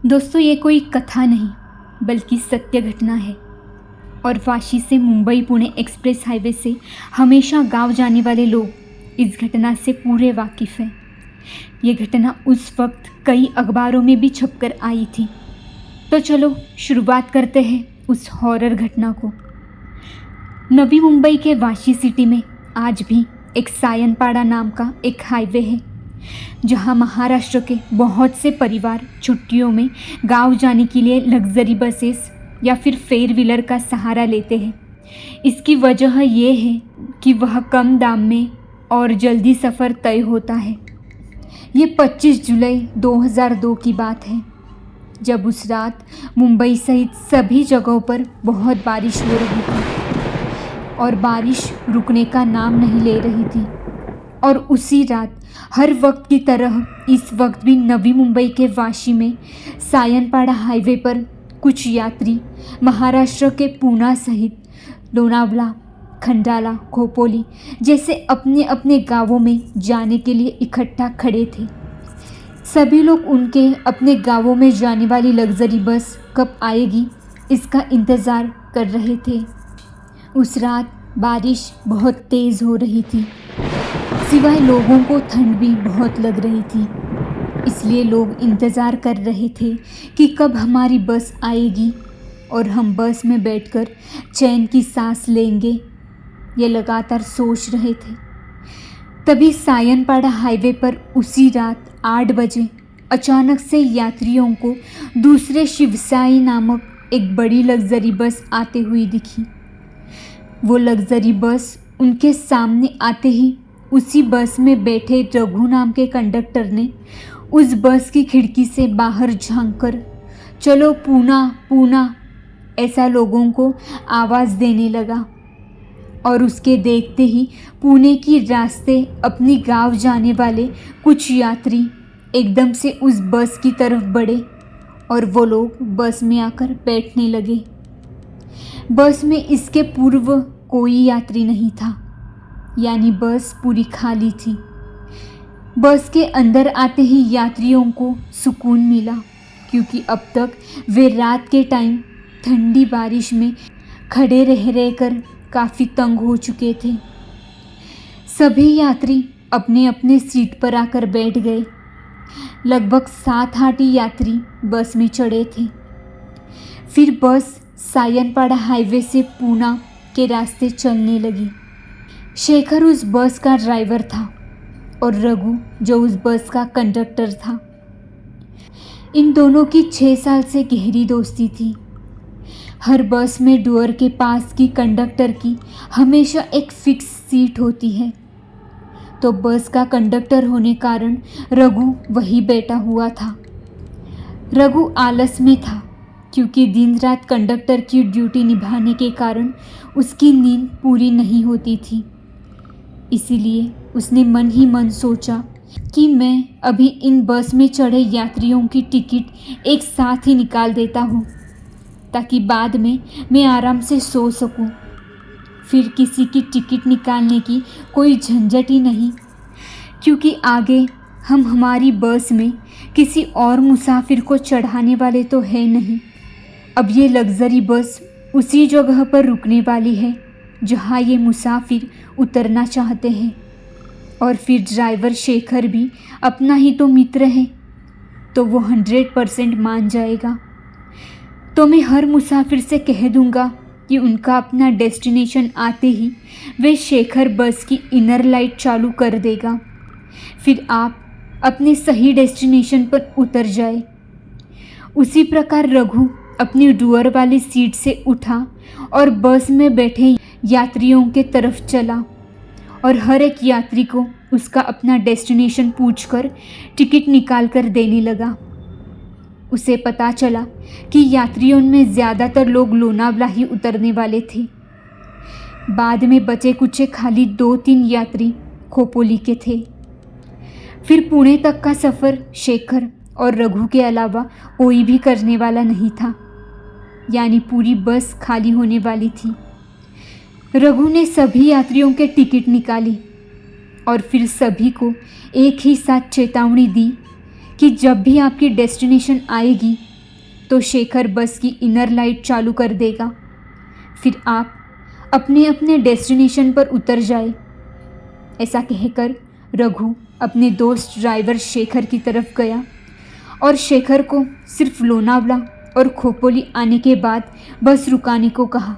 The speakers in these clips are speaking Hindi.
दोस्तों, ये कोई कथा नहीं बल्कि सत्य घटना है। और वाशी से मुंबई पुणे एक्सप्रेस हाईवे से हमेशा गांव जाने वाले लोग इस घटना से पूरे वाकिफ़ हैं। ये घटना उस वक्त कई अखबारों में भी छपकर आई थी। तो चलो शुरुआत करते हैं उस हॉरर घटना को। नवी मुंबई के वाशी सिटी में आज भी एक सायनपाड़ा नाम का एक हाईवे है, जहां महाराष्ट्र के बहुत से परिवार छुट्टियों में गांव जाने के लिए लग्जरी बसेस या फिर फेयर व्हीलर का सहारा लेते हैं। इसकी वजह ये है कि वह कम दाम में और जल्दी सफ़र तय होता है। ये 25 जुलाई 2002 की बात है, जब उस रात मुंबई सहित सभी जगहों पर बहुत बारिश हो रही थी और बारिश रुकने का नाम नहीं ले रही थी। और उसी रात हर वक्त की तरह इस वक्त भी नवी मुंबई के वाशी में सायनपाड़ा हाईवे पर कुछ यात्री महाराष्ट्र के पूना सहित लोनावला, खंडाला, खोपोली जैसे अपने अपने गांवों में जाने के लिए इकट्ठा खड़े थे। सभी लोग उनके अपने गांवों में जाने वाली लग्जरी बस कब आएगी इसका इंतज़ार कर रहे थे। उस रात बारिश बहुत तेज़ हो रही थी, सिवाय लोगों को ठंड भी बहुत लग रही थी। इसलिए लोग इंतज़ार कर रहे थे कि कब हमारी बस आएगी और हम बस में बैठकर चैन की सांस लेंगे। ये लगातार सोच रहे थे। तभी सायनपाड़ा हाईवे पर उसी रात 8 बजे अचानक से यात्रियों को दूसरे शिवसाई नामक एक बड़ी लग्जरी बस आते हुई दिखी। वो लग्जरी बस उनके सामने आते ही उसी बस में बैठे रघु नाम के कंडक्टर ने उस बस की खिड़की से बाहर झांककर चलो पूना पूना ऐसा लोगों को आवाज़ देने लगा। और उसके देखते ही पुणे की रास्ते अपनी गांव जाने वाले कुछ यात्री एकदम से उस बस की तरफ बढ़े और वो लोग बस में आकर बैठने लगे। बस में इसके पूर्व कोई यात्री नहीं था, यानी बस पूरी खाली थी। बस के अंदर आते ही यात्रियों को सुकून मिला, क्योंकि अब तक वे रात के टाइम ठंडी बारिश में खड़े रह कर काफ़ी तंग हो चुके थे। सभी यात्री अपने अपने सीट पर आकर बैठ गए। लगभग 7-8 यात्री बस में चढ़े थे। फिर बस सायनपाड़ा हाईवे से पूना के रास्ते चलने लगी। शेखर उस बस का ड्राइवर था और रघु जो उस बस का कंडक्टर था। इन दोनों की 6 साल से गहरी दोस्ती थी। हर बस में डोर के पास की कंडक्टर की हमेशा एक फिक्स सीट होती है, तो बस का कंडक्टर होने कारण रघु वही बैठा हुआ था। रघु आलस में था, क्योंकि दिन रात कंडक्टर की ड्यूटी निभाने के कारण उसकी नींद पूरी नहीं होती थी। इसीलिए उसने मन ही मन सोचा कि मैं अभी इन बस में चढ़े यात्रियों की टिकट एक साथ ही निकाल देता हूँ, ताकि बाद में मैं आराम से सो सकूँ। फिर किसी की टिकट निकालने की कोई झंझट ही नहीं, क्योंकि आगे हम हमारी बस में किसी और मुसाफिर को चढ़ाने वाले तो है नहीं। अब ये लग्जरी बस उसी जगह पर रुकने वाली है जहाँ ये मुसाफिर उतरना चाहते हैं। और फिर ड्राइवर शेखर भी अपना ही तो मित्र है, तो वो 100% मान जाएगा। तो मैं हर मुसाफिर से कह दूंगा कि उनका अपना डेस्टिनेशन आते ही वे शेखर बस की इनर लाइट चालू कर देगा। फिर आप अपने सही डेस्टिनेशन पर उतर जाए। उसी प्रकार रघु अपनी डोर वाली सीट से उठा और बस में बैठे यात्रियों के तरफ चला और हर एक यात्री को उसका अपना डेस्टिनेशन पूछकर टिकट निकाल कर देने लगा। उसे पता चला कि यात्रियों में ज़्यादातर लोग लोनावला ही उतरने वाले थे। बाद में बचे कुचे खाली 2-3 यात्री खोपोली के थे। फिर पुणे तक का सफ़र शेखर और रघु के अलावा कोई भी करने वाला नहीं था, यानी पूरी बस खाली होने वाली थी। रघु ने सभी यात्रियों के टिकट निकाली और फिर सभी को एक ही साथ चेतावनी दी कि जब भी आपकी डेस्टिनेशन आएगी तो शेखर बस की इनर लाइट चालू कर देगा, फिर आप अपने अपने डेस्टिनेशन पर उतर जाए। ऐसा कहकर रघु अपने दोस्त ड्राइवर शेखर की तरफ गया और शेखर को सिर्फ लोनावला और खोपोली आने के बाद बस रुकाने को कहा,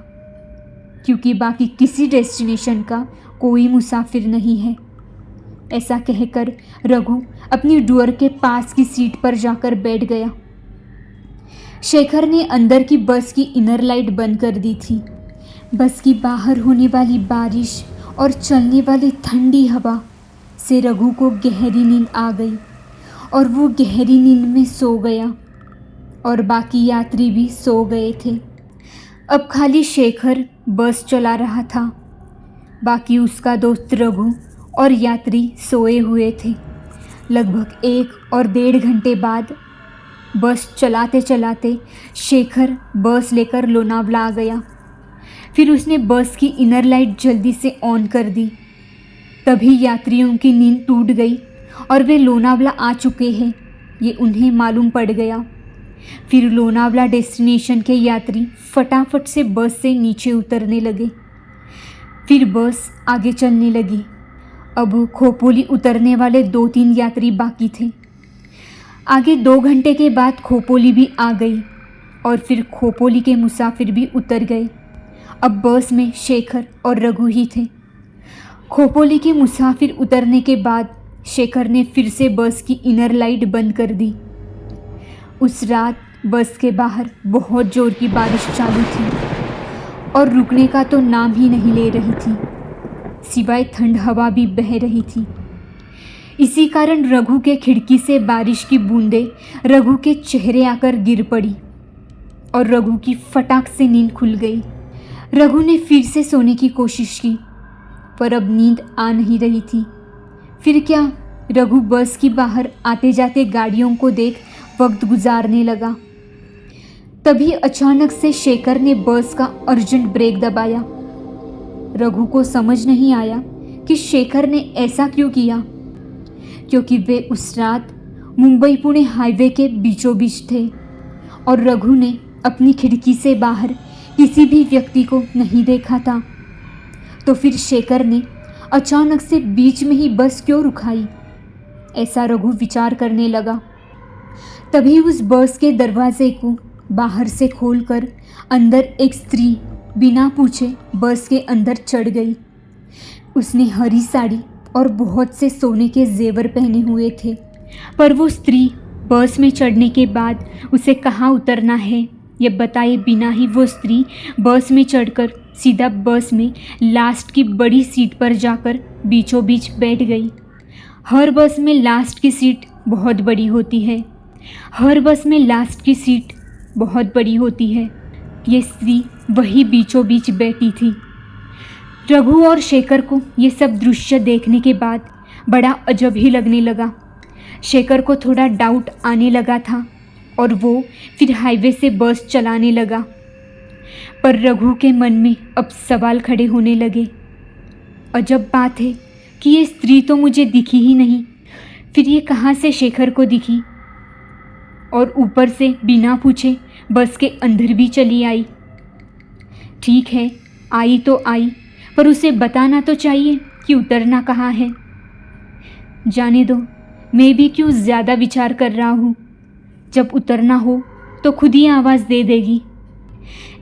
क्योंकि बाकी किसी डेस्टिनेशन का कोई मुसाफिर नहीं है। ऐसा कहकर रघु अपनी डोर के पास की सीट पर जाकर बैठ गया। शेखर ने अंदर की बस की इनर लाइट बंद कर दी थी। बस की बाहर होने वाली बारिश और चलने वाली ठंडी हवा से रघु को गहरी नींद आ गई और वो गहरी नींद में सो गया और बाकी यात्री भी सो गए थे। अब खाली शेखर बस चला रहा था, बाकी उसका दोस्त रघु और यात्री सोए हुए थे। लगभग 1 और 1.5 घंटे बाद बस चलाते चलाते शेखर बस लेकर लोनावला आ गया। फिर उसने बस की इनर लाइट जल्दी से ऑन कर दी। तभी यात्रियों की नींद टूट गई और वे लोनावला आ चुके हैं, ये उन्हें मालूम पड़ गया। फिर लोनावला डेस्टिनेशन के यात्री फटाफट से बस से नीचे उतरने लगे। फिर बस आगे चलने लगी। अब खोपोली उतरने वाले 2-3 यात्री बाकी थे। आगे 2 घंटे के बाद खोपोली भी आ गई और फिर खोपोली के मुसाफिर भी उतर गए। अब बस में शेखर और रघु ही थे। खोपोली के मुसाफिर उतरने के बाद शेखर ने फिर से बस की इनर लाइट बंद कर दी। उस रात बस के बाहर बहुत ज़ोर की बारिश चालू थी और रुकने का तो नाम ही नहीं ले रही थी, सिवाय ठंड हवा भी बह रही थी। इसी कारण रघु के खिड़की से बारिश की बूंदें रघु के चेहरे आकर गिर पड़ी और रघु की फटाक से नींद खुल गई। रघु ने फिर से सोने की कोशिश की, पर अब नींद आ नहीं रही थी। फिर क्या, रघु बस की बाहर आते जाते गाड़ियों को देख वक्त गुजारने लगा। तभी अचानक से शेखर ने बस का अर्जेंट ब्रेक दबाया। रघु को समझ नहीं आया कि शेखर ने ऐसा क्यों किया, क्योंकि वे उस रात मुंबई पुणे हाईवे के बीचों बीच थे और रघु ने अपनी खिड़की से बाहर किसी भी व्यक्ति को नहीं देखा था। तो फिर शेखर ने अचानक से बीच में ही बस क्यों रुकाई, ऐसा रघु विचार करने लगा। तभी उस बस के दरवाजे को बाहर से खोलकर अंदर एक स्त्री बिना पूछे बस के अंदर चढ़ गई। उसने हरी साड़ी और बहुत से सोने के जेवर पहने हुए थे, पर वो स्त्री बस में चढ़ने के बाद उसे कहाँ उतरना है ये बताए बिना ही वो स्त्री बस में चढ़कर सीधा बस में लास्ट की बड़ी सीट पर जाकर बीचों बीच बैठ गई। हर बस में लास्ट की सीट बहुत बड़ी होती है, हर बस में लास्ट की सीट बहुत बड़ी होती है। ये स्त्री वही बीचों बीच बैठी थी। रघु और शेखर को ये सब दृश्य देखने के बाद बड़ा अजब ही लगने लगा। शेखर को थोड़ा डाउट आने लगा था और वो फिर हाईवे से बस चलाने लगा, पर रघु के मन में अब सवाल खड़े होने लगे। अजब बात है कि ये स्त्री तो मुझे दिखी ही नहीं, फिर ये कहाँ से शेखर को दिखी और ऊपर से बिना पूछे बस के अंदर भी चली आई। ठीक है, आई तो आई, पर उसे बताना तो चाहिए कि उतरना कहाँ है। जाने दो, मैं भी क्यों ज़्यादा विचार कर रहा हूँ, जब उतरना हो तो खुद ही आवाज़ दे देगी।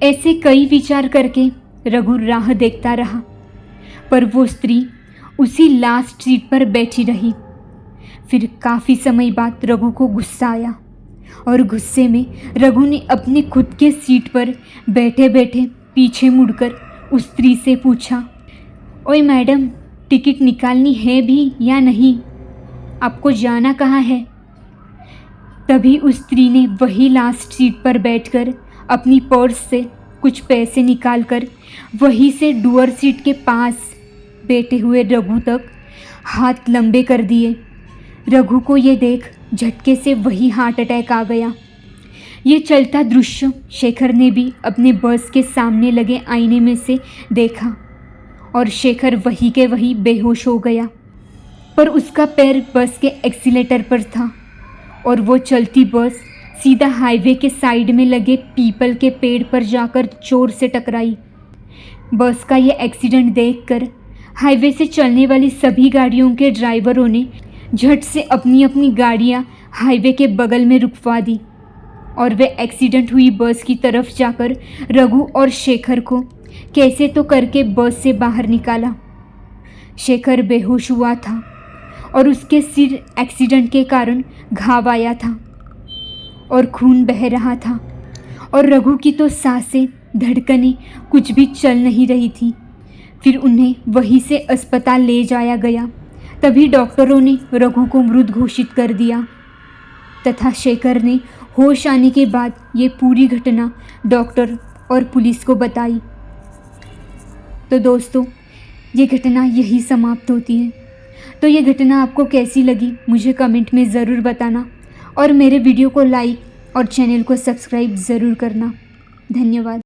ऐसे कई विचार करके रघु राह देखता रहा, पर वो स्त्री उसी लास्ट सीट पर बैठी रही। फिर काफ़ी समय बाद रघु को गुस्सा आया और गुस्से में रघु ने अपने खुद के सीट पर बैठे बैठे पीछे मुड़कर उस स्त्री से पूछा, ओए मैडम, टिकट निकालनी है भी या नहीं? आपको जाना कहाँ है? तभी उस स्त्री ने वही लास्ट सीट पर बैठकर अपनी पर्स से कुछ पैसे निकालकर वहीं से डुअर सीट के पास बैठे हुए रघु तक हाथ लंबे कर दिए। रघु को ये देख झटके से वही हार्ट अटैक आ गया। ये चलता दृश्य शेखर ने भी अपने बस के सामने लगे आईने में से देखा और शेखर वही के वही बेहोश हो गया, पर उसका पैर बस के एक्सीलेटर पर था और वो चलती बस सीधा हाईवे के साइड में लगे पीपल के पेड़ पर जाकर जोर से टकराई। बस का ये एक्सीडेंट देखकर हाईवे से चलने वाली सभी गाड़ियों के ड्राइवरों ने झट से अपनी अपनी गाड़ियां हाईवे के बगल में रुकवा दी और वे एक्सीडेंट हुई बस की तरफ जाकर रघु और शेखर को कैसे तो करके बस से बाहर निकाला। शेखर बेहोश हुआ था और उसके सिर एक्सीडेंट के कारण घाव आया था और खून बह रहा था और रघु की तो सांसें, धड़कनें कुछ भी चल नहीं रही थी। फिर उन्हें वहीं से अस्पताल ले जाया गया। तभी डॉक्टरों ने रघु को मृत घोषित कर दिया तथा शेखर ने होश आने के बाद ये पूरी घटना डॉक्टर और पुलिस को बताई। तो दोस्तों, ये घटना यही समाप्त होती है। तो ये घटना आपको कैसी लगी मुझे कमेंट में ज़रूर बताना और मेरे वीडियो को लाइक और चैनल को सब्सक्राइब ज़रूर करना। धन्यवाद।